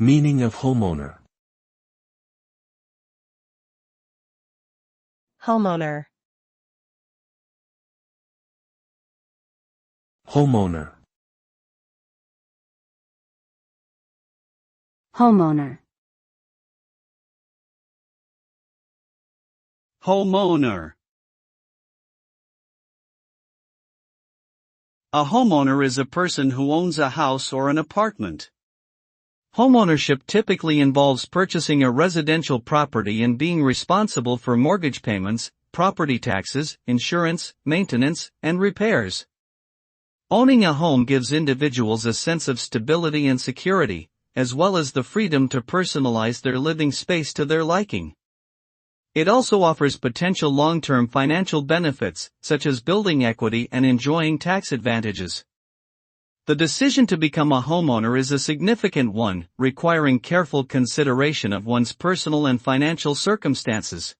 Meaning of homeowner. Homeowner. Homeowner. Homeowner. Homeowner. A homeowner is a person who owns a house or an apartment. Homeownership typically involves purchasing a residential property and being responsible for mortgage payments, property taxes, insurance, maintenance, and repairs. Owning a home gives individuals a sense of stability and security, as well as the freedom to personalize their living space to their liking. It also offers potential long-term financial benefits, such as building equity and enjoying tax advantages. The decision to become a homeowner is a significant one, requiring careful consideration of one's personal and financial circumstances.